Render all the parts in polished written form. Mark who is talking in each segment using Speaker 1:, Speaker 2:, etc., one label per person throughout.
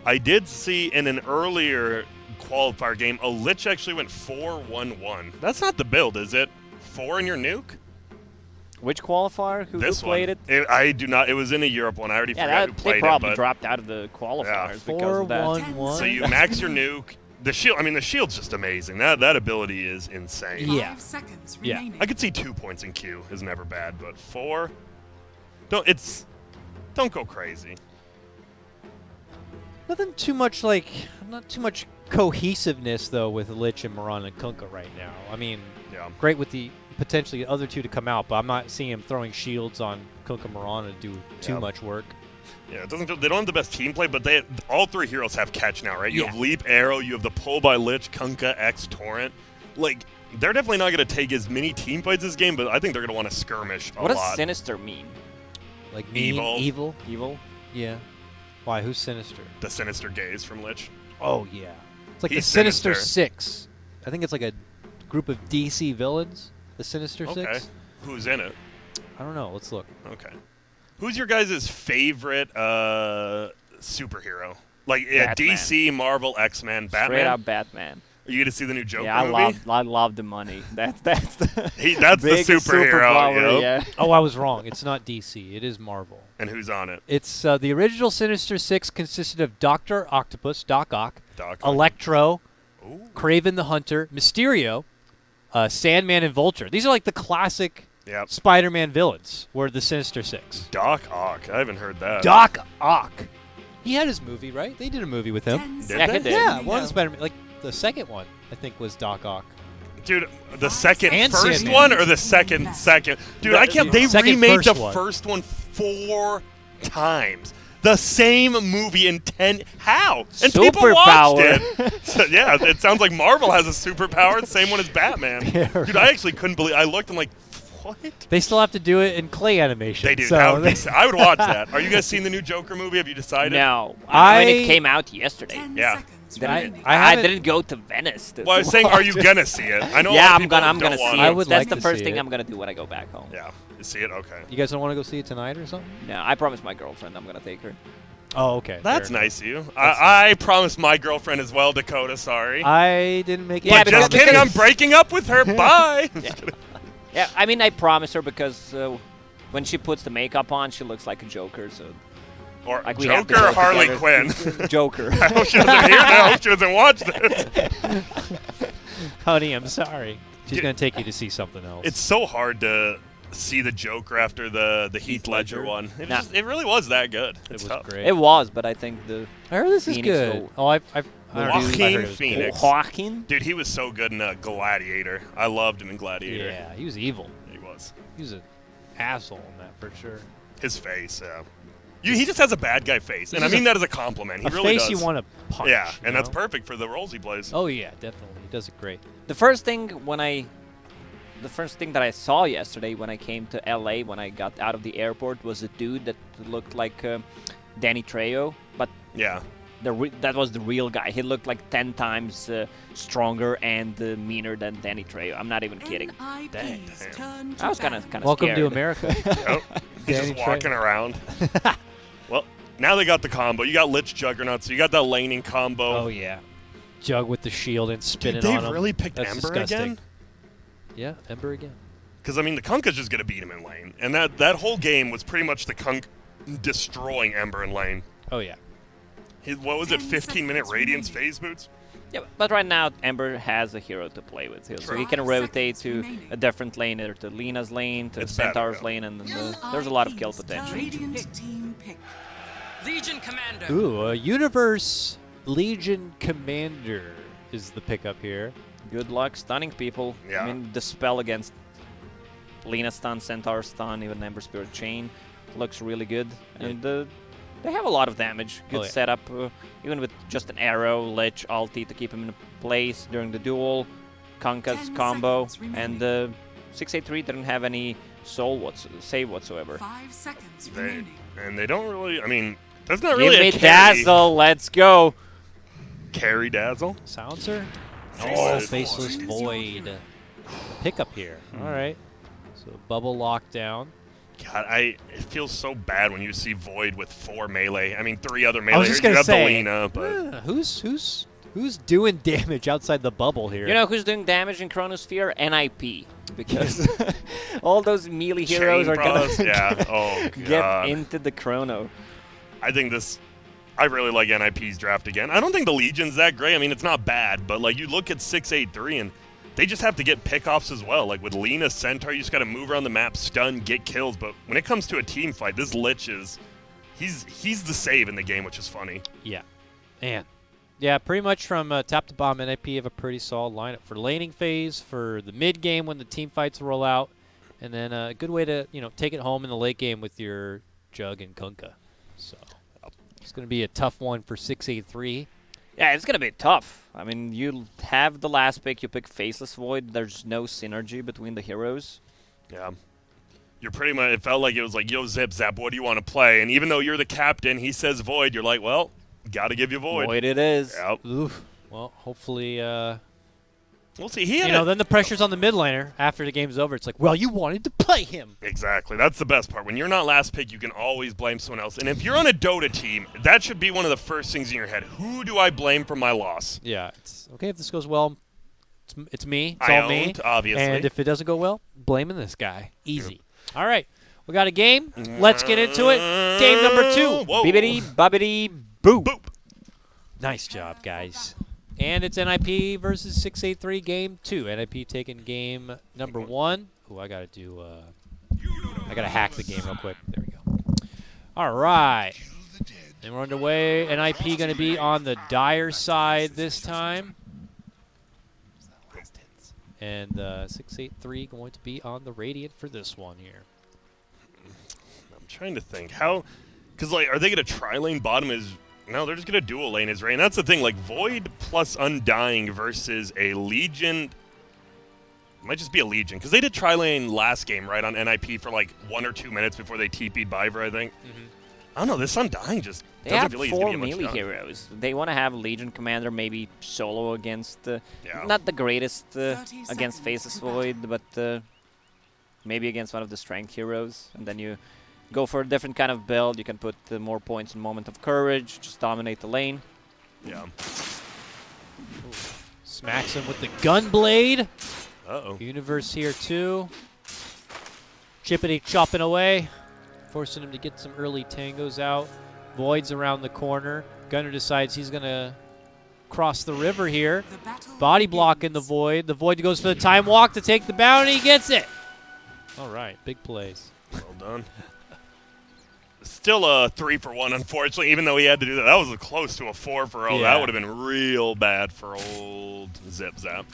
Speaker 1: I did see in an earlier qualifier game, a Lich actually went 4-1-1. That's not the build, is it? 4 in your nuke?
Speaker 2: Which qualifier? Who played it?
Speaker 1: I do not. It was in a Europe one. I already forgot who played it.
Speaker 2: They probably dropped out of the qualifiers because of that.
Speaker 3: 4-1-1.
Speaker 1: So you max your nuke. The shield. I mean, the shield's just amazing. That ability is insane.
Speaker 3: Yeah.
Speaker 4: 5 seconds remaining.
Speaker 1: I could see 2 points in Q is never bad, but 4. Don't go crazy.
Speaker 3: Nothing too much like, not too much cohesiveness though with Lich and Moran and Kunkka right now. I mean, great with the potentially the other two to come out, but I'm not seeing him throwing shields on Kunkka Moran to do too much work.
Speaker 1: Yeah, it doesn't feel, they don't have the best team play, but all 3 heroes have catch now, right? You have Leap, Arrow, you have the pull by Lich, Kunkka, X, Torrent. Like, they're definitely not going to take as many team fights this game, but I think they're going to want to skirmish a lot.
Speaker 2: What does Sinister mean?
Speaker 3: Like
Speaker 1: evil.
Speaker 2: Evil?
Speaker 3: Yeah. Why? Who's Sinister?
Speaker 1: The Sinister Gaze from Lich.
Speaker 3: Oh, yeah. It's like
Speaker 1: He's
Speaker 3: the Sinister
Speaker 1: Sinister.
Speaker 3: 6. I think it's like a group of DC villains, the Sinister 6.
Speaker 1: Who's in it?
Speaker 3: I don't know. Let's look.
Speaker 1: Okay. Who's your guys' favorite superhero? Like DC, Marvel, X-Men, Batman?
Speaker 2: Straight up Batman.
Speaker 1: Are you going to see the new Joker
Speaker 2: movie?
Speaker 1: movie?
Speaker 2: I love the money. That's the
Speaker 1: that's the superhero.
Speaker 2: Yeah.
Speaker 3: Oh, I was wrong. It's not DC. It is Marvel.
Speaker 1: And who's on it?
Speaker 3: It's the original Sinister Six consisted of Dr. Octopus, Doc Ock,
Speaker 1: Doc Ock.
Speaker 3: Electro, Kraven the Hunter, Mysterio, Sandman, and Vulture. These are like the classic Spider-Man villains were the Sinister Six.
Speaker 1: Doc Ock. I haven't heard that.
Speaker 3: Doc Ock. He had his movie, right? They did a movie with him.
Speaker 2: Yeah, he did.
Speaker 3: Yeah, one of the Spider-Man. Like, the second one, I think, was Doc Ock.
Speaker 1: Dude, the second
Speaker 3: And
Speaker 1: first
Speaker 3: Sandman.
Speaker 1: one or the second? Dude, I can't. They remade the first one 4 times. The same movie in 10. How? And people watched it. So, yeah, it sounds like Marvel has a superpower. Same one as Batman.
Speaker 3: Yeah, right.
Speaker 1: Dude, I actually couldn't believe. I looked. I'm like, what?
Speaker 3: They still have to do it in clay animation.
Speaker 1: They do.
Speaker 3: So
Speaker 1: I would watch that. Are you guys seeing the new Joker movie? Have you decided?
Speaker 2: No. I mean, it came out yesterday.
Speaker 4: 10
Speaker 1: Yeah.
Speaker 4: seconds
Speaker 2: I
Speaker 4: remaining.
Speaker 2: didn't go to Venice.
Speaker 1: Well, I was saying, are you gonna see it? I know.
Speaker 2: Yeah,
Speaker 1: a lot of
Speaker 2: I'm
Speaker 1: people
Speaker 2: gonna
Speaker 1: don't
Speaker 2: see
Speaker 1: want
Speaker 2: it.
Speaker 3: would
Speaker 2: That's
Speaker 3: like
Speaker 2: the
Speaker 3: to
Speaker 2: first
Speaker 3: see
Speaker 2: thing
Speaker 3: it.
Speaker 2: I'm gonna do when I go back home.
Speaker 1: Yeah, you see it. Okay.
Speaker 3: You guys don't want to go see it tonight or something?
Speaker 2: No, I promised my girlfriend I'm gonna take her.
Speaker 3: Oh, okay.
Speaker 1: That's
Speaker 3: fair
Speaker 1: nice of you. I promised my girlfriend as well, Dakota. Sorry.
Speaker 3: enough. I didn't make it.
Speaker 2: Yeah,
Speaker 1: But just
Speaker 2: because-
Speaker 1: kidding. I'm breaking up with her. Bye.
Speaker 2: Yeah, I mean, I promised her because when she puts the makeup on, she looks like a Joker. So
Speaker 1: Or
Speaker 2: like we have to
Speaker 1: Joker or
Speaker 2: go
Speaker 1: Harley
Speaker 2: together.
Speaker 1: Quinn.
Speaker 2: Joker.
Speaker 1: I hope she doesn't hear that. I hope she doesn't watch this.
Speaker 3: Honey, I'm sorry. She's going to take you to see something else.
Speaker 1: It's so hard to see the Joker after the Heath Ledger one. It really was that good.
Speaker 3: It
Speaker 1: It's
Speaker 3: was
Speaker 1: tough.
Speaker 3: great.
Speaker 2: It was, but I think the
Speaker 3: I heard this is
Speaker 2: Phoenix
Speaker 3: good.
Speaker 2: will-
Speaker 3: Oh, I don't know. I
Speaker 1: Joaquin
Speaker 3: heard it was
Speaker 1: Phoenix.
Speaker 2: Joaquin.
Speaker 1: Dude, he was so good in Gladiator. I loved him in Gladiator.
Speaker 3: Yeah, he was evil.
Speaker 1: He was.
Speaker 3: He was an asshole in that for sure.
Speaker 1: His face, yeah. He just has a bad guy face, and I
Speaker 3: just
Speaker 1: mean that as a compliment. He
Speaker 3: A
Speaker 1: really
Speaker 3: face
Speaker 1: does.
Speaker 3: you want to punch.
Speaker 1: Yeah,
Speaker 3: you
Speaker 1: and that's
Speaker 3: know?
Speaker 1: perfect for the roles he plays.
Speaker 3: Oh yeah, definitely. He does it great.
Speaker 2: The first thing that I saw yesterday when I came to LA, when I got out of the airport, was a dude that looked like Danny Trejo, but
Speaker 1: Yeah.
Speaker 2: that was the real guy. He looked like 10 times stronger and meaner than Danny Trejo. I'm not even kidding.
Speaker 4: NiP's turn to
Speaker 2: I was kind of
Speaker 3: Welcome
Speaker 2: scared.
Speaker 3: to America.
Speaker 1: Oh, he's
Speaker 3: Danny
Speaker 1: just walking around. Well, now they got the combo. You got Lich Juggernaut, so you got that laning combo.
Speaker 3: Oh yeah, Jug with the shield and spinning
Speaker 1: Dude, they
Speaker 3: on him.
Speaker 1: really picked
Speaker 3: That's
Speaker 1: Ember
Speaker 3: disgusting.
Speaker 1: again?
Speaker 3: Yeah, Ember again.
Speaker 1: Because, I mean, the Kunkka's just going to beat him in lane. And that whole game was pretty much the Kunk destroying Ember in lane.
Speaker 3: Oh yeah.
Speaker 1: What was it,
Speaker 4: 10
Speaker 1: 15-minute
Speaker 4: seconds
Speaker 1: Radiance
Speaker 4: remaining.
Speaker 1: phase boots?
Speaker 2: Yeah, but right now Ember has a hero to play with, so he can
Speaker 4: 5
Speaker 2: rotate
Speaker 4: seconds
Speaker 2: to
Speaker 4: remaining.
Speaker 2: a different lane, either to Lena's lane, to
Speaker 1: It's better,
Speaker 2: Centaur's
Speaker 1: yeah.
Speaker 2: lane, and then there's a lot of kill
Speaker 4: NiP's
Speaker 2: potential.
Speaker 4: Radiant team pick.
Speaker 5: Legion Commander.
Speaker 3: Ooh, Universe Legion Commander is the pickup here.
Speaker 2: Good luck stunning people.
Speaker 1: Yeah.
Speaker 2: I mean, the spell against Lena stun, Centaur stun, even Ember Spirit Chain looks really good. And they have a lot of damage. Good
Speaker 3: Oh, yeah.
Speaker 2: setup, even with just an arrow, Lich, ulti to keep him in place during the duel, Kunkka's
Speaker 4: 10
Speaker 2: combo,
Speaker 4: seconds
Speaker 2: and 683 didn't have any save whatsoever.
Speaker 4: 5 seconds remaining.
Speaker 1: And they don't really, I mean, there's not
Speaker 2: Give
Speaker 1: really
Speaker 2: me
Speaker 1: a carry.
Speaker 2: Dazzle, let's go!
Speaker 1: Carry Dazzle?
Speaker 3: Silencer?
Speaker 1: Oh,
Speaker 3: Faceless Void. Pickup here. All right. So bubble lockdown.
Speaker 1: God, it feels so bad when you see Void with 4 melee. I mean, 3 other melee.
Speaker 3: I was just gonna say,
Speaker 1: you have the Lina, but
Speaker 3: who's doing damage outside the bubble here?
Speaker 2: You know who's doing damage in Chronosphere? NiP. Because all those melee heroes are going to get into the Chrono.
Speaker 1: I think I really like NiP's draft again. I don't think the Legion's that great. I mean, it's not bad, but like you look at 683 and they just have to get pickoffs as well. Like with Lina, Centaur, you just got to move around the map, stun, get kills. But when it comes to a team fight, this Lich he's the save in the game, which is funny.
Speaker 3: Yeah. Man. Yeah, pretty much from top to bottom, NiP have a pretty solid lineup for laning phase, for the mid game when the team fights roll out, and then a good way to take it home in the late game with your Jug and Kunkka. So it's going to be a tough one for 683.
Speaker 2: Yeah, it's going to be tough. I mean, you have the last pick, you pick Faceless Void. There's no synergy between the heroes.
Speaker 1: Yeah. You're pretty much, it felt like it was like, yo, Zip Zap, what do you want to play? And even though you're the captain, he says Void, you're like, well, got to give you Void.
Speaker 2: Void it is.
Speaker 1: Yep.
Speaker 3: Oof. Well, hopefully,
Speaker 1: we'll see.
Speaker 3: Then the pressure's on the mid laner after the game's over. It's like, well, you wanted to play him.
Speaker 1: Exactly. That's the best part. When you're not last pick, you can always blame someone else. And if you're on a Dota team, that should be one of the first things in your head. Who do I blame for my loss?
Speaker 3: Yeah. It's okay if this goes well. It's me. It's
Speaker 1: I
Speaker 3: all me.
Speaker 1: obviously.
Speaker 3: And if it doesn't go well, blaming this guy. Easy. All right. We got a game. Let's get into it. Game number 2.
Speaker 1: Whoa.
Speaker 2: Bibbidi bobbidi boop.
Speaker 1: Boop.
Speaker 3: Nice job, guys. And it's NiP versus 683, game 2. NiP taking game number 1. Ooh, I got to hack the game real quick. There we go. All right. And we're underway. NiP going to be on the Dire side this time. And 683 going to be on the Radiant for this one here.
Speaker 1: I'm trying to think. How, because, like, are they going to tri-lane bottom no, they're just going to dual lane his Ray. And that's the thing, like, Void plus Undying versus a Legion. It might just be a Legion. Because they did tri-lane last game, right, on NiP for, like, 1 or 2 minutes before they TP'd Biver, I think. Mm-hmm. I don't know, this Undying just doesn't feel like he's going to get much done.
Speaker 2: They have 4 melee heroes. They want to have Legion Commander maybe solo against, not the greatest against Faceless Void, but maybe against one of the strength heroes. And then you go for a different kind of build. You can put more points in Moment of Courage, just dominate the lane.
Speaker 1: Yeah.
Speaker 3: Ooh. Smacks him with the Gunblade.
Speaker 1: Uh-oh.
Speaker 3: Universe here too. Chippity chopping away, forcing him to get some early tangos out. Void's around the corner. Gunner decides he's going to cross the river here. Body block in the Void. The Void goes for the time walk to take the bounty. He gets it. All right, big plays.
Speaker 1: Well done. Still a 3-for-1, unfortunately, even though he had to do that. That was close to a 4-for-0.
Speaker 3: Yeah.
Speaker 1: That would have been real bad for old Zip Zap.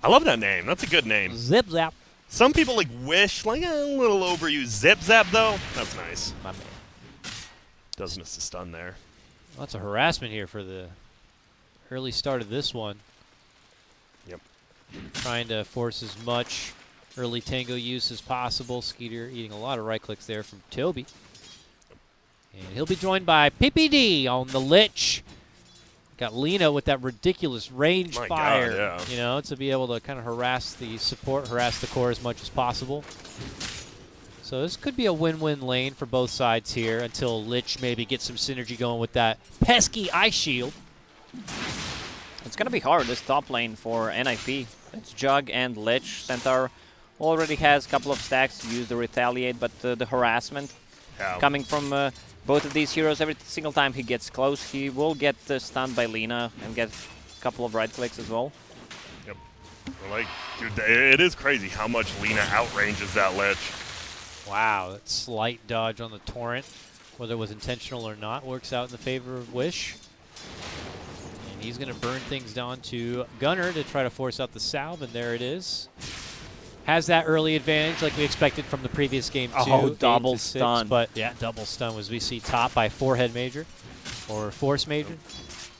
Speaker 1: I love that name. That's a good name.
Speaker 3: Zip Zap.
Speaker 1: Some people like wish, like a little overused. Zip Zap, though, that's nice.
Speaker 3: My man.
Speaker 1: Doesn't miss a stun there.
Speaker 3: Lots of harassment here for the early start of this one.
Speaker 1: Yep.
Speaker 3: Trying to force as much early tango use as possible. Skeeter eating a lot of right clicks there from Toby. And he'll be joined by PPD on the Lich. Got Lina with that ridiculous range fire,
Speaker 1: God, yeah.
Speaker 3: To be able to kind of harass the support, harass the core as much as possible. So this could be a win-win lane for both sides here until Lich maybe gets some synergy going with that pesky Ice Shield.
Speaker 2: It's going to be hard, this top lane for NiP. It's Jug and Lich. Centaur already has a couple of stacks to use the Retaliate, but the harassment coming from both of these heroes, every single time he gets close, he will get stunned by Lina and get a couple of right clicks as well.
Speaker 1: Yep. Like, dude, it is crazy how much Lina outranges that Lich.
Speaker 3: Wow, that slight dodge on the Torrent, whether it was intentional or not, works out in the favor of Wish. And he's going to burn things down to Gunner to try to force out the salve, and there it is. Has that early advantage like we expected from the previous game, too.
Speaker 2: Oh, double stun.
Speaker 3: But, yeah, double stun as we see top by Forehead Major, or Force Major.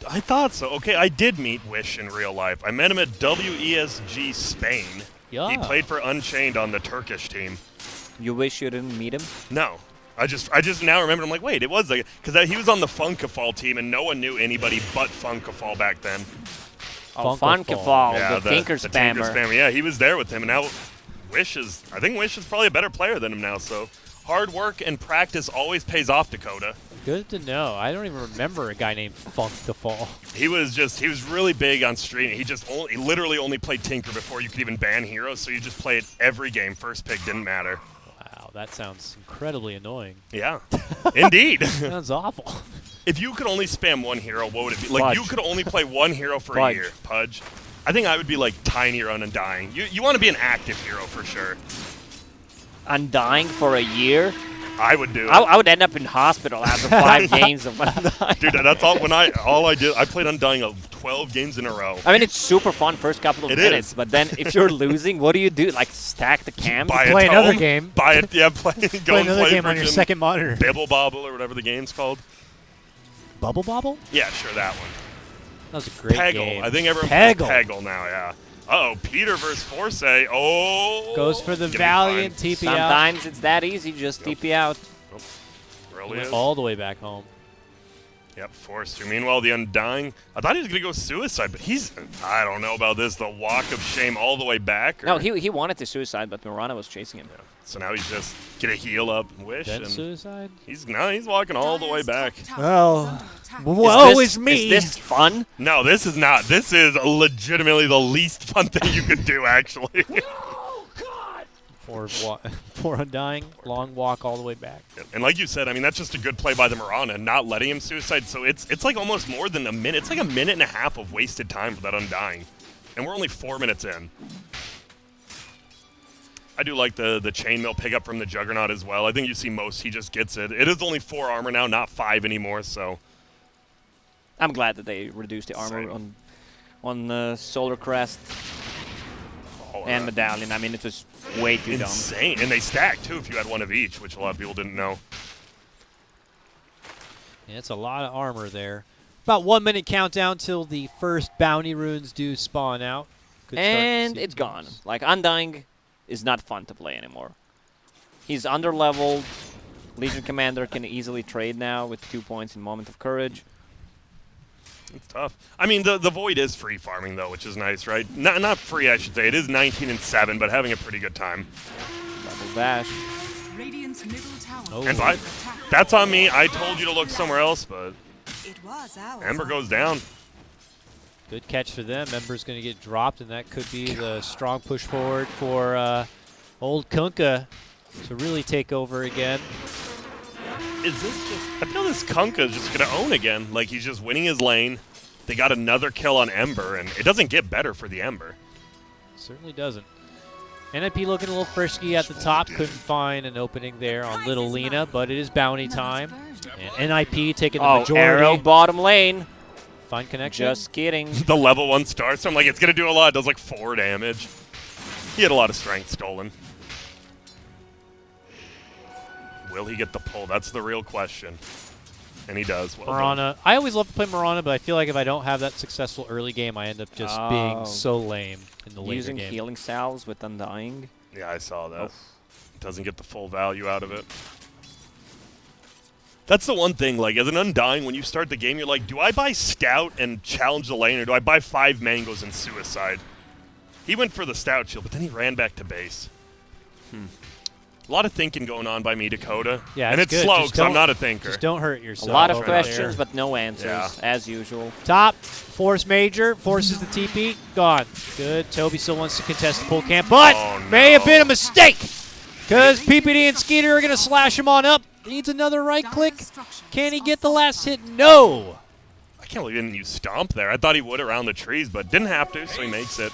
Speaker 1: I thought so. Okay, I did meet Wish in real life. I met him at WESG Spain.
Speaker 3: Yeah.
Speaker 1: He played for Unchained on the Turkish team.
Speaker 2: You wish you didn't meet him?
Speaker 1: No. I just now remember. I'm like, wait, it was like, because he was on the Funkafall team, and no one knew anybody but Funkafall back then.
Speaker 2: Oh, Funkafall,
Speaker 1: yeah,
Speaker 2: the Tinker Spammer.
Speaker 1: Yeah, he was there with him, and now I think Wish is probably a better player than him now, so Hard work and practice always pays off, Dakota.
Speaker 3: Good to know. I don't even remember a guy named Funk to fall.
Speaker 1: He was really big on streaming. He literally only played Tinker before you could even ban heroes, so you just play it every game. First pick didn't matter.
Speaker 3: Wow, that sounds incredibly annoying.
Speaker 1: Yeah, indeed.
Speaker 3: Sounds awful.
Speaker 1: If you could only spam one hero, what would it be? Like,
Speaker 3: Pudge.
Speaker 1: you could only play one hero for
Speaker 3: Pudge.
Speaker 1: a year. Pudge. I think I would be like Tiny or Undying. You want to be an active hero for sure.
Speaker 2: Undying for a year?
Speaker 1: I would do it.
Speaker 2: I would end up in hospital after 5 games of Undying.
Speaker 1: Dude, that's all. All I did, I played Undying 12 games in a row.
Speaker 2: I mean, it's super fun first couple of minutes, but then if you're losing, what do you do? Like, stack the camp?
Speaker 3: Play another game.
Speaker 1: Buy it, yeah, play
Speaker 3: another game on your second monitor.
Speaker 1: Bibble Bobble or whatever the game's called.
Speaker 3: Bubble Bobble?
Speaker 1: Yeah, sure, that one.
Speaker 3: That was a great
Speaker 1: Peggle.
Speaker 3: game.
Speaker 1: I think everyone plays Peggle now, yeah. Uh-oh, Peter versus Force. Oh.
Speaker 3: Goes for the Valiant TP out.
Speaker 2: Sometimes it's that easy, just TP out.
Speaker 1: Nope. Really is.
Speaker 3: All the way back home.
Speaker 1: Yep, Force. Meanwhile, the Undying, I thought he was going to go suicide, but I don't know about this, the walk of shame all the way back.
Speaker 2: No, he wanted to suicide, but Mirana was chasing him.
Speaker 1: Yeah. So now he's just going to heal up and wish.
Speaker 3: Then
Speaker 1: and
Speaker 3: suicide?
Speaker 1: He's walking all the way back.
Speaker 3: Well, woe is me.
Speaker 2: Is this fun?
Speaker 1: No, this is not. This is legitimately the least fun thing you could do, actually.
Speaker 3: Oh, God! Poor Undying, long walk all the way back.
Speaker 1: And like you said, I mean, that's just a good play by the Mirana, not letting him suicide. So it's like almost more than a minute. It's like a minute and a half of wasted time for that Undying. And we're only 4 minutes in. I do like the chainmail pickup from the Juggernaut as well. I think you see most, he just gets it. It is only 4 armor now, not 5 anymore, so.
Speaker 2: I'm glad that they reduced the armor on Solar Crest and Medallion. I mean, it was way too
Speaker 1: insane. And they stack, too, if you had one of each, which a lot of people didn't know.
Speaker 3: Yeah, it's a lot of armor there. About 1 minute countdown till the first bounty runes do spawn out.
Speaker 2: And it's gone. Like, Undying is not fun to play anymore. He's underleveled. Legion Commander can easily trade now with 2 points in Moment of Courage.
Speaker 1: It's tough. I mean, the Void is free farming, though, which is nice, right? Not free, I should say. It is 19-7, but having a pretty good time.
Speaker 2: Double dash.
Speaker 4: Radiant's middle tower.
Speaker 3: Oh.
Speaker 1: And that's on me. I told you to look somewhere else, but
Speaker 4: It was ours.
Speaker 1: Ember goes down.
Speaker 3: Good catch for them. Ember's going to get dropped, and that could be the strong push forward for old Kunkka to really take over again.
Speaker 1: Is this just... I feel this Kunkka is just going to own again. Like, he's just winning his lane. They got another kill on Ember, and it doesn't get better for the Ember.
Speaker 3: Certainly doesn't. NiP looking a little frisky at the top. Couldn't find an opening there on Little Lena, but it is bounty time. And NiP taking the majority.
Speaker 2: Arrow bottom lane.
Speaker 3: Fine connection.
Speaker 2: Just kidding.
Speaker 1: The level 1 starts, so I'm like, it's going to do a lot. It does like 4 damage. He had a lot of strength stolen. Will he get the pull? That's the real question. And he does. Well
Speaker 3: Mirana. I always love to play Mirana, but I feel like if I don't have that successful early game, I end up just being so lame in the later
Speaker 2: Using
Speaker 3: game.
Speaker 2: healing salves with Undying.
Speaker 1: Yeah, I saw that. Doesn't get the full value out of it. That's the one thing, like, as an Undying, when you start the game, you're like, do I buy Scout and challenge the lane, or do I buy 5 mangoes and suicide? He went for the Stout shield, but then he ran back to base. A lot of thinking going on by me, Dakota.
Speaker 3: Yeah,
Speaker 1: and it's
Speaker 3: good.
Speaker 1: slow because I'm not a thinker.
Speaker 3: Just don't hurt yourself.
Speaker 2: A lot of
Speaker 3: over
Speaker 2: questions,
Speaker 3: there.
Speaker 2: but no answers, as usual.
Speaker 3: Top, Force Major, forces the TP, gone. Good, Toby still wants to contest the pull camp, but may have been a mistake, because PPD and Skeeter are going to slash him on up. Needs another right click. Can he get the last hit? No.
Speaker 1: I can't believe he didn't use Stomp there. I thought he would around the trees, but didn't have to, so he makes it.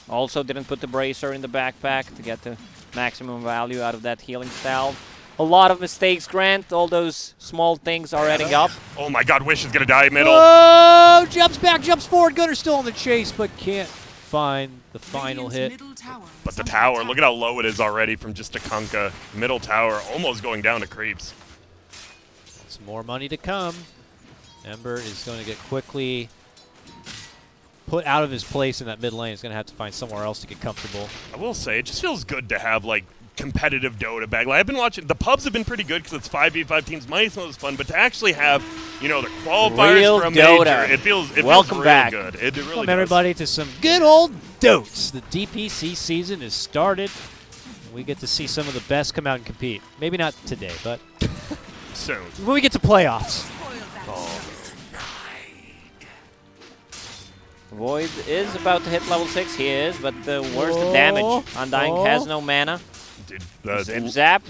Speaker 2: Also didn't put the Bracer in the backpack to get the maximum value out of that healing salve. A lot of mistakes, Grant. All those small things are adding up.
Speaker 1: Oh my god, Wish is going to die middle.
Speaker 3: Oh, jumps back, jumps forward. Gunner's still on the chase, but can't find the final hit.
Speaker 1: But the tower, look at how low it is already from just a Kunkka. Middle tower almost going down to creeps.
Speaker 3: Some more money to come. Ember is going to get quickly put out of his place in that mid lane. He's going to have to find somewhere else to get comfortable.
Speaker 1: I will say, it just feels good to have, like, competitive Dota back. Like, I've been watching, the pubs have been pretty good because it's 5v5 teams, minus most fun, but to actually have, you know, the qualifiers
Speaker 2: Real
Speaker 1: from
Speaker 2: Dota.
Speaker 1: Major, it feels
Speaker 2: Welcome
Speaker 1: really
Speaker 2: back.
Speaker 1: good. It really
Speaker 3: Welcome
Speaker 1: does.
Speaker 3: everybody to some good old Dotes. The DPC season is started. We get to see some of the best come out and compete. Maybe not today, but
Speaker 1: soon.
Speaker 3: When we get to playoffs.
Speaker 2: Void is about to hit level 6. He is, but where's the damage? Undying has no mana.
Speaker 1: Dude,
Speaker 2: Zip Zap.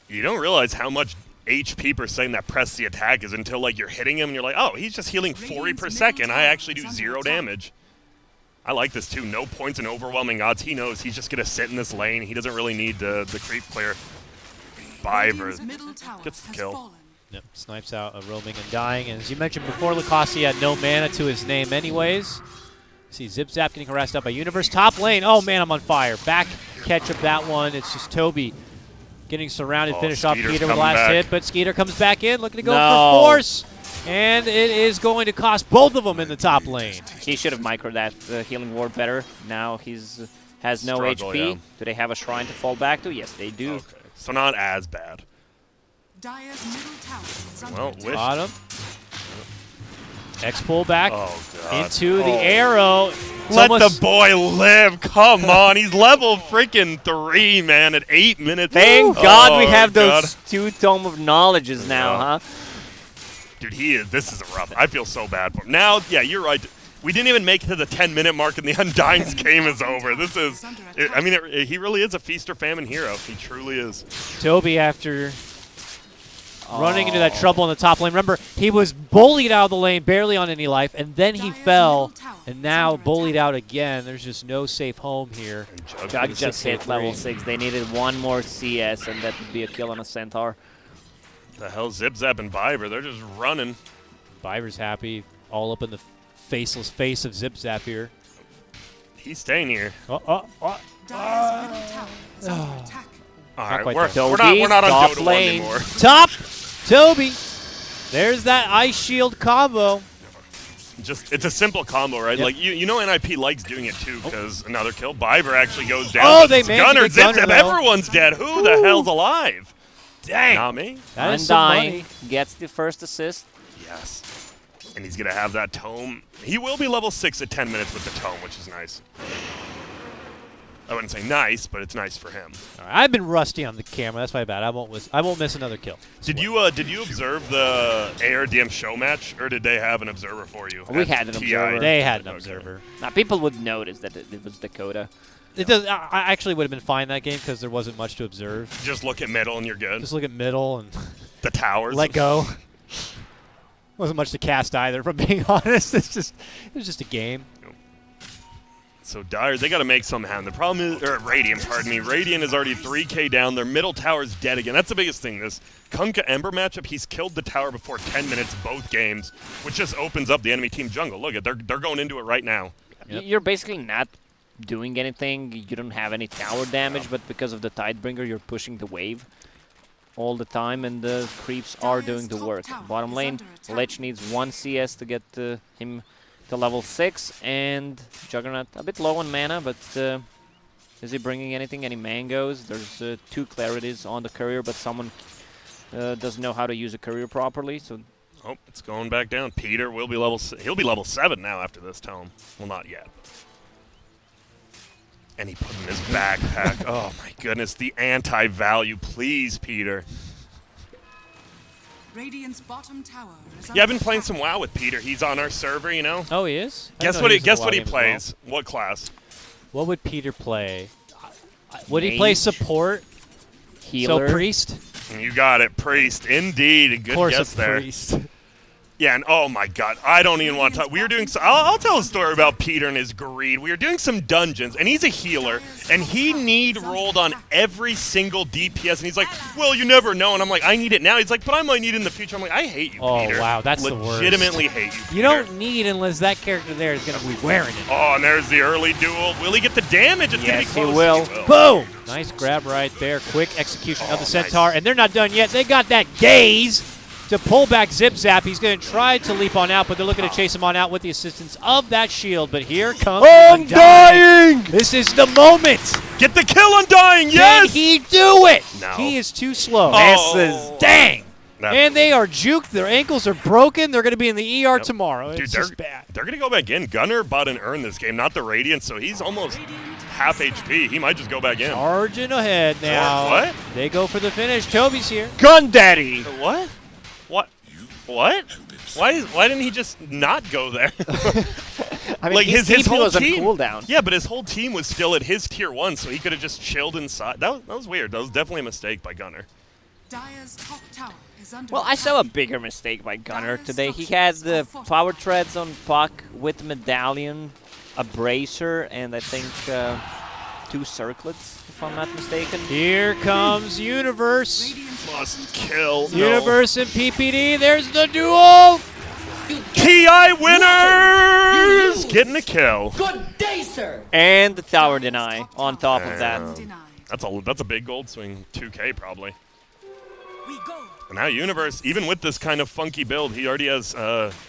Speaker 1: You don't realize how much HP per second that press the attack is until like you're hitting him and you're like, oh, he's just healing 40 per second. I actually do 0 damage. I like this too. No points and overwhelming odds. He knows he's just gonna sit in this lane. He doesn't really need the creep clear. Biver gets the kill.
Speaker 3: Yep, snipes out a roaming and dying. And as you mentioned before, Lacoste had no mana to his name anyways. See Zip Zap getting harassed out by Universe. Top lane. Oh man, I'm on fire. Back catch up that one. It's just Toby getting surrounded. Finish off Skeeter with the last hit, but Skeeter comes back in, looking to go for force. And it is going to cost both of them in the top lane.
Speaker 2: He should have microed that healing ward better. Now he's has no HP. Yeah. Do they have a shrine to fall back to? Yes, they do.
Speaker 1: Okay. So not as bad.
Speaker 4: Well,
Speaker 3: bottom. X pull back into the
Speaker 1: arrow. Let the boy live. Come on. He's level freaking 3, man, at 8 minutes.
Speaker 2: Thank God we have those 2 Tome of Knowledges now, huh?
Speaker 1: Dude, this is a rough. I feel so bad for him. Now, yeah, you're right. We didn't even make it to the 10-minute mark and the Undying's game is over. This is, I mean, he really is a feast or famine hero. He truly is.
Speaker 3: Toby, after running into that trouble in the top lane. Remember, he was bullied out of the lane, barely on any life, and then he fell, and now bullied out again. There's just no safe home here.
Speaker 2: Jug just hit level 6. They needed 1 more CS, and that would be a kill on a Centaur.
Speaker 1: The hell, Zip Zap and Biver, they're just running.
Speaker 3: Biver's happy, all up in the faceless face of Zip Zap here.
Speaker 1: He's staying here.
Speaker 3: All
Speaker 1: right, we're not on Dota 1 anymore.
Speaker 3: Top Toby. There's that Ice Shield combo.
Speaker 1: It's a simple combo, right? Yep. Like you know NiP likes doing it too because another kill. Biver actually goes down.
Speaker 3: Oh, they made
Speaker 1: Gunner, Zip Zap, everyone's dead. Who the hell's alive?
Speaker 3: Dang.
Speaker 1: Not me.
Speaker 2: Undying gets the first assist.
Speaker 1: Yes. And he's going to have that tome. He will be level 6 at 10 minutes with the tome, which is nice. I wouldn't say nice, but it's nice for him.
Speaker 3: All right, I've been rusty on the camera. That's my bad. I won't miss another kill.
Speaker 1: Did you observe the ARDM show match, or did they have an observer for you?
Speaker 2: We had an observer.
Speaker 3: They had an observer.
Speaker 2: Now people would notice that it was Dakota.
Speaker 3: It does. I actually would have been fine that game because there wasn't much to observe.
Speaker 1: Just look at middle and you're good.
Speaker 3: Just look at middle and
Speaker 1: the towers.
Speaker 3: Let go. Wasn't much to cast either, if I'm being honest. It was just a game.
Speaker 1: So Dire, they got to make something happen. The problem is, or Radiant, pardon me. Radiant is already 3K down. Their middle tower is dead again. That's the biggest thing. This Kunkka Ember matchup, he's killed the tower before 10 minutes both games, which just opens up the enemy team jungle. Look at they're going into it right now.
Speaker 2: Yep. You're basically not doing anything. You don't have any tower damage, but because of the Tidebringer, you're pushing the wave all the time, and the creeps are doing the work. Bottom lane, Lich needs 1 CS to get him to level 6, and Juggernaut a bit low on mana, but is he bringing anything? Any mangoes? There's 2 clarities on the courier, but someone doesn't know how to use a courier properly, so...
Speaker 1: Oh, it's going back down. Peter will be he'll be level 7 now after this tome. Well, not yet. And he put in his backpack. Oh my goodness, the anti-value, please, Peter.
Speaker 4: Radiant's bottom tower is
Speaker 1: I've been playing some WoW with Peter. He's on our server, you know.
Speaker 3: Oh, he is?
Speaker 1: Guess what he plays? What class?
Speaker 3: What would Peter play? Would he play support?
Speaker 2: Healer.
Speaker 3: So priest?
Speaker 1: You got it, priest. Indeed, a good guess there.
Speaker 3: Priest.
Speaker 1: Yeah, and oh my God, I don't even want to talk. We were doing. I'll tell a story about Peter and his greed. We were doing some dungeons, and he's a healer, and he need rolled on every single DPS, and he's like, "Well, you never know." And I'm like, "I need it now." He's like, "But I might need it in the future." I'm like, "I hate you, Peter."
Speaker 3: Oh wow, that's the worst.
Speaker 1: Legitimately hate you, Peter.
Speaker 3: You don't need unless that character there is going to be wearing it.
Speaker 1: Oh, and there's the early duel. Will he get the damage? It's
Speaker 2: yes,
Speaker 1: gonna be
Speaker 2: he
Speaker 1: close.
Speaker 2: will.
Speaker 3: Boom! Nice grab right there. Quick execution of the Centaur, and they're not done yet. They got that gaze to pull back Zip Zap. He's going to try to leap on out, but they're looking to chase him on out with the assistance of that shield. But here comes
Speaker 1: Undying!
Speaker 3: This is the moment.
Speaker 1: Get the kill, Undying! Yes!
Speaker 3: Can he do it?
Speaker 1: No.
Speaker 3: He is too slow.
Speaker 1: Oh.
Speaker 3: Dang! And they are juked. Their ankles are broken. They're going to be in the ER tomorrow.
Speaker 1: Dude,
Speaker 3: it's just bad.
Speaker 1: They're going to go back in. Gunner bought an urn this game, not the Radiant, so he's almost half HP. He might just go back in.
Speaker 3: Charging ahead now.
Speaker 1: What?
Speaker 3: They go for the finish. Toby's here.
Speaker 2: Gun Daddy!
Speaker 1: What? What? Why didn't he just not go there?
Speaker 2: I mean,
Speaker 1: like his whole
Speaker 2: was
Speaker 1: team.
Speaker 2: on cooldown.
Speaker 1: Yeah, but his whole team was still at his tier 1, so he could have just chilled inside. That was weird. That was definitely a mistake by Gunner.
Speaker 4: Dire's top tower is under
Speaker 2: Well, I saw a bigger mistake by Gunner today. He had the power treads on Puck with Medallion, a bracer, and I think 2 circlets, if I'm not mistaken.
Speaker 3: Here comes Universe.
Speaker 1: Must kill.
Speaker 3: Universe and PPD. There's the duo.
Speaker 1: TI winners! Getting a kill.
Speaker 5: Good day, sir.
Speaker 2: And the tower deny on top of that.
Speaker 4: denied.
Speaker 1: That's a big gold swing. 2K probably.
Speaker 4: We go.
Speaker 1: And now Universe, even with this kind of funky build, he already has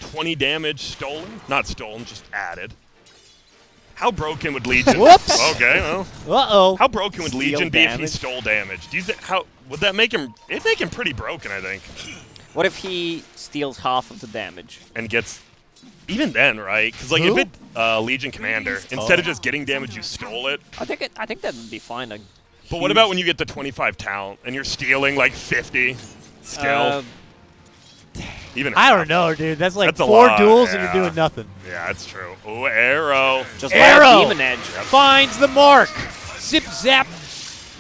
Speaker 1: 20 damage stolen. Not stolen, just added. How broken would Legion?
Speaker 3: Whoops.
Speaker 1: Okay, well.
Speaker 3: Uh-oh.
Speaker 1: How broken would Legion be if he
Speaker 2: damage?
Speaker 1: stole damage? Do you think how would that make him? It'd make him pretty broken, I think.
Speaker 2: What if he steals half of the damage?
Speaker 1: And gets even then, right? Because like if it Legion Commander, instead of just getting damage, you stole it.
Speaker 2: I think that would be fine. Like,
Speaker 1: But what about when you get the 25 talent and you're stealing like 50 skill? Even
Speaker 3: I don't know, dude. That's like
Speaker 1: That's a
Speaker 3: 4
Speaker 1: lot,
Speaker 3: duels and
Speaker 1: yeah.
Speaker 3: you're doing nothing.
Speaker 1: Yeah, that's true. Oh, arrow.
Speaker 2: just
Speaker 3: Arrow!
Speaker 2: like Demon Edge.
Speaker 3: Finds the mark. Zip zap.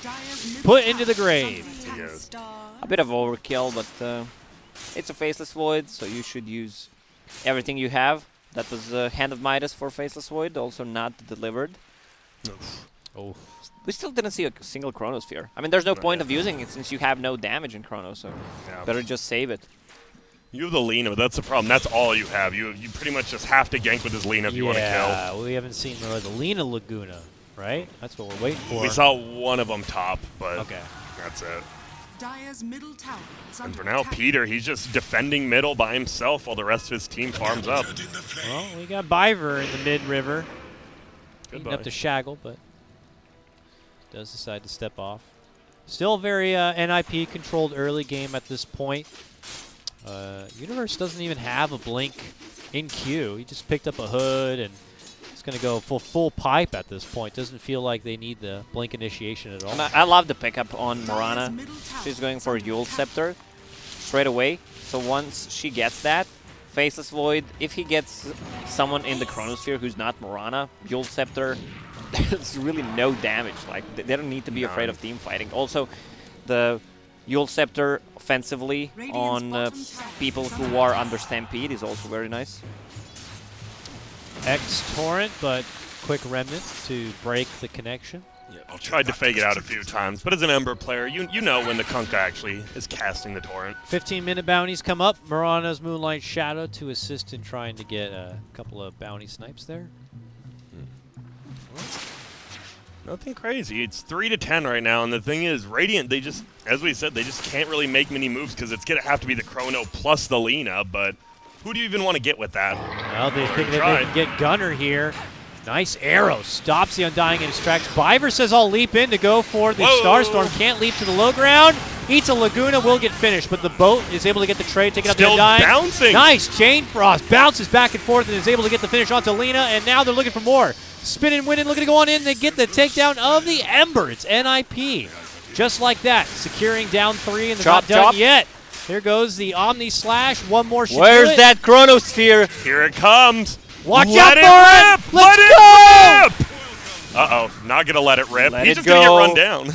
Speaker 4: Dire's middle
Speaker 3: Put into the
Speaker 4: tower
Speaker 3: grave.
Speaker 4: is under
Speaker 1: He
Speaker 4: attack.
Speaker 1: is.
Speaker 4: Star.
Speaker 2: A bit of overkill, but it's a Faceless Void, so you should use everything you have. That was Hand of Midas for Faceless Void, also not delivered.
Speaker 3: Oh.
Speaker 2: We still didn't see a single Chronosphere. I mean, there's no point of using it since you have no damage in Chrono, so
Speaker 1: Yeah.
Speaker 2: better just save it.
Speaker 1: You have the Lina, but that's the problem. That's all you have. You pretty much just have to gank with his Lina if you want to kill.
Speaker 3: Yeah, we haven't seen the Lina Laguna, right? That's what we're waiting for.
Speaker 1: We saw one of them top, but
Speaker 3: Okay.
Speaker 1: that's it.
Speaker 4: Dire's middle tower is
Speaker 1: And
Speaker 4: under
Speaker 1: for now,
Speaker 4: attack.
Speaker 1: Peter, he's just defending middle by himself while the rest of his team farms up.
Speaker 3: Well, we got Biver in the mid-river. Beating
Speaker 1: Goodbye.
Speaker 3: up to Shaggle, but does decide to step off. Still very NiP-controlled early game at this point. Universe doesn't even have a blink in queue. He just picked up a hood and it's going to go full pipe at this point. Doesn't feel like they need the blink initiation at all.
Speaker 2: And I love the pickup on
Speaker 4: Dire's
Speaker 2: Morana.
Speaker 4: middle tower
Speaker 2: She's going
Speaker 4: is
Speaker 2: for
Speaker 4: under
Speaker 2: Yule
Speaker 4: attack.
Speaker 2: Scepter straight away. So once she gets that, Faceless Void, if he gets someone in the Chronosphere who's not Morana, Yule Scepter, there's really no damage. Like, they don't need to be afraid of team fighting. Also, the Yule Scepter offensively on people who are under Stampede is also very nice.
Speaker 3: X-Torrent, but quick remnant to break the connection.
Speaker 1: I tried to fake it out a few times, but as an Ember player, you know when the Kunkka actually is casting the torrent.
Speaker 3: 15-minute bounties come up. Morana's Moonlight Shadow to assist in trying to get a couple of bounty snipes there.
Speaker 1: Nothing crazy. It's 3-10 right now, and the thing is, Radiant, they just, as we said, they just can't really make many moves because it's going to have to be the Chrono plus the Lina, but who do you even want to get with that?
Speaker 3: Well, they think that they can get Gunner here. Nice arrow. Stops the Undying in his tracks. Biver says, I'll leap in to go for the Starstorm. Can't leap to the low ground. Eats a Laguna, will get finished, but the boat is able to get the trade, take it up the Undying.
Speaker 1: Bouncing.
Speaker 3: Nice. Chain Frost bounces back and forth and is able to get the finish onto Lina, and now they're looking for more. Spinning, winning, looking to go on in. They get the takedown of the Ember. It's NiP. Just like that. Securing down 3, and they're not done yet. There goes the Omni Slash. One more should
Speaker 2: Where's
Speaker 3: do it.
Speaker 2: that Chronosphere?
Speaker 1: Here it comes.
Speaker 3: Watch
Speaker 1: Let
Speaker 3: out for it!
Speaker 1: Let
Speaker 3: Let's
Speaker 1: it rip! Uh-oh, not going to let it rip.
Speaker 2: Let
Speaker 1: He's
Speaker 2: it
Speaker 1: just going to
Speaker 2: go.
Speaker 1: get run down.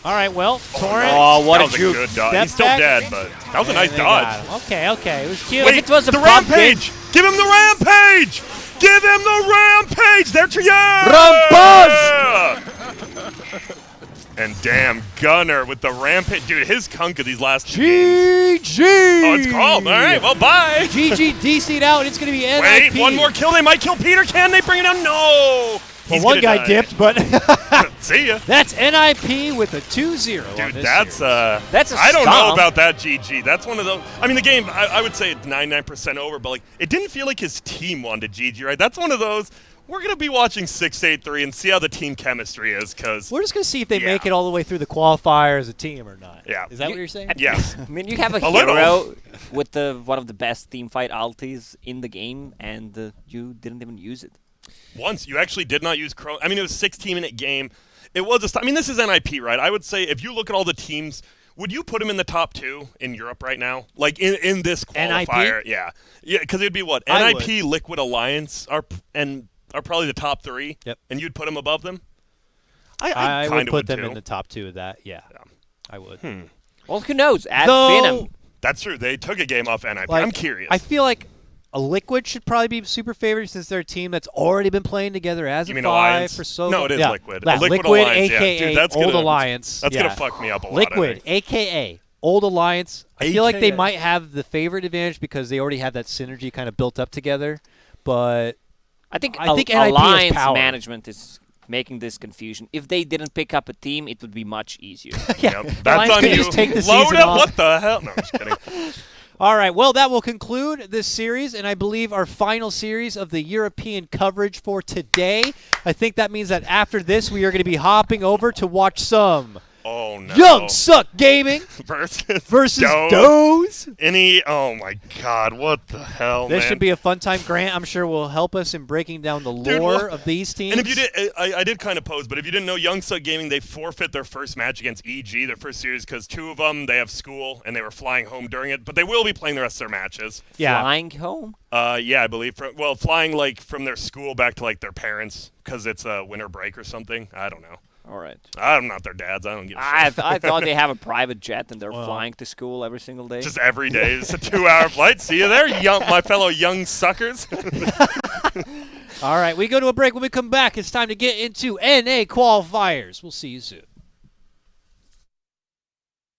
Speaker 3: All right, well, Torrent.
Speaker 2: Oh, what
Speaker 1: That
Speaker 2: a
Speaker 1: was a
Speaker 2: juke.
Speaker 1: good dodge.
Speaker 3: Step
Speaker 1: He's still
Speaker 3: back.
Speaker 1: dead, but that was a nice
Speaker 3: And they got
Speaker 1: dodge.
Speaker 3: him. Okay, it was cute.
Speaker 1: Wait,
Speaker 2: it was a
Speaker 1: the
Speaker 2: pop
Speaker 1: rampage! Give him the rampage! Give him the rampage! There to you!
Speaker 2: Rampage!
Speaker 1: And damn, Gunner with the rampage. Dude, his Kunkka these last 2 games.
Speaker 3: GG!
Speaker 1: Oh, it's called. All right, well, bye.
Speaker 3: GG DC'd out. It's going to be NiP.
Speaker 1: Wait, one more kill. They might kill Peter. Can they bring it down? No!
Speaker 3: Well, one guy dipped, but
Speaker 1: See ya.
Speaker 3: that's NiP with a 2-0 on
Speaker 1: Dude,
Speaker 3: this
Speaker 1: that's
Speaker 3: series.
Speaker 2: That's a
Speaker 1: I don't know
Speaker 2: stomp.
Speaker 1: about that, GG. That's one of those. I mean, the game, I would say it's 99% over, but like, it didn't feel like his team wanted GG, right? That's one of those. We're going to be watching 6-8-3 and see how the team chemistry is, because.
Speaker 3: We're just going to see if they make it all the way through the qualifier as a team or not.
Speaker 1: Yeah.
Speaker 3: Is that what you're saying?
Speaker 1: Yes.
Speaker 2: I mean, you have a
Speaker 1: little.
Speaker 2: hero with one of the best team fight ultis in the game, and you didn't even use it.
Speaker 1: Once. You actually did not use Chrome. I mean, it was a 16-minute game. It was I mean, this is NiP, right? I would say if you look at all the teams, would you put them in the top 2 in Europe right now? Like in this qualifier?
Speaker 3: NiP?
Speaker 1: Yeah. Yeah, because it'd be what?
Speaker 3: I
Speaker 1: NiP,
Speaker 3: would.
Speaker 1: Liquid Alliance are probably the top 3.
Speaker 3: Yep.
Speaker 1: And you'd put them above them?
Speaker 3: I would put them
Speaker 1: too.
Speaker 3: in the top 2 of that. Yeah. I would.
Speaker 2: Well, who knows? Add
Speaker 3: Though,
Speaker 2: Venom.
Speaker 1: That's true. They took a game off NiP.
Speaker 3: Like,
Speaker 1: I'm curious.
Speaker 3: I feel like a Liquid should probably be super favored since they're a team that's already been playing together as
Speaker 1: you
Speaker 3: a
Speaker 1: mean
Speaker 3: 5
Speaker 1: Alliance?
Speaker 3: for so long.
Speaker 1: No, it is
Speaker 3: yeah.
Speaker 1: Liquid.
Speaker 3: Yeah,
Speaker 1: Liquid Alliance,
Speaker 3: a.k.a.
Speaker 1: yeah. Dude, that's
Speaker 3: Old
Speaker 1: gonna,
Speaker 3: Alliance.
Speaker 1: That's
Speaker 3: yeah.
Speaker 1: going to fuck me up a lot.
Speaker 3: Liquid, a.k.a. Old Alliance. I feel like they
Speaker 1: AKA.
Speaker 3: might have the favorite advantage because they already have that synergy kind of built up together. But
Speaker 2: I think
Speaker 3: NiP has
Speaker 2: Alliance
Speaker 3: power.
Speaker 2: management is making this confusion. If they didn't pick up a team, it would be much easier.
Speaker 3: yeah.
Speaker 1: Yep. That's on
Speaker 3: could
Speaker 1: you.
Speaker 3: just take the
Speaker 1: Load
Speaker 3: season
Speaker 1: up.
Speaker 3: off.
Speaker 1: What the hell? No, I'm just kidding.
Speaker 3: All right, well, that will conclude this series, and I believe our final series of the European coverage for today. I think that means that after this, we are going to be hopping over to watch some
Speaker 1: Oh, no.
Speaker 3: Young Suck Gaming versus Doze.
Speaker 1: Oh, my God. What the hell,
Speaker 3: This
Speaker 1: man?
Speaker 3: should be a fun time. Grant, I'm sure, will help us in breaking down the lore of these teams.
Speaker 1: And if you did, I did kind of pose, but if you didn't know, Young Suck Gaming, they forfeit their first match against EG, their first series, because 2 of them, they have school, and they were flying home during it, but they will be playing the rest of their matches.
Speaker 3: Yeah.
Speaker 2: Flying home?
Speaker 1: Yeah, I believe. Flying, like, from their school back to, like, their parents, because it's a winter break or something. I don't know.
Speaker 2: All right.
Speaker 1: I'm not their dads. I don't give a shit.
Speaker 2: I thought they have a private jet and they're flying to school every single day.
Speaker 1: Just every day. It's a 2-hour flight. See you there, my fellow young suckers.
Speaker 3: All right, we go to a break. When we come back, it's time to get into NA qualifiers. We'll see you soon.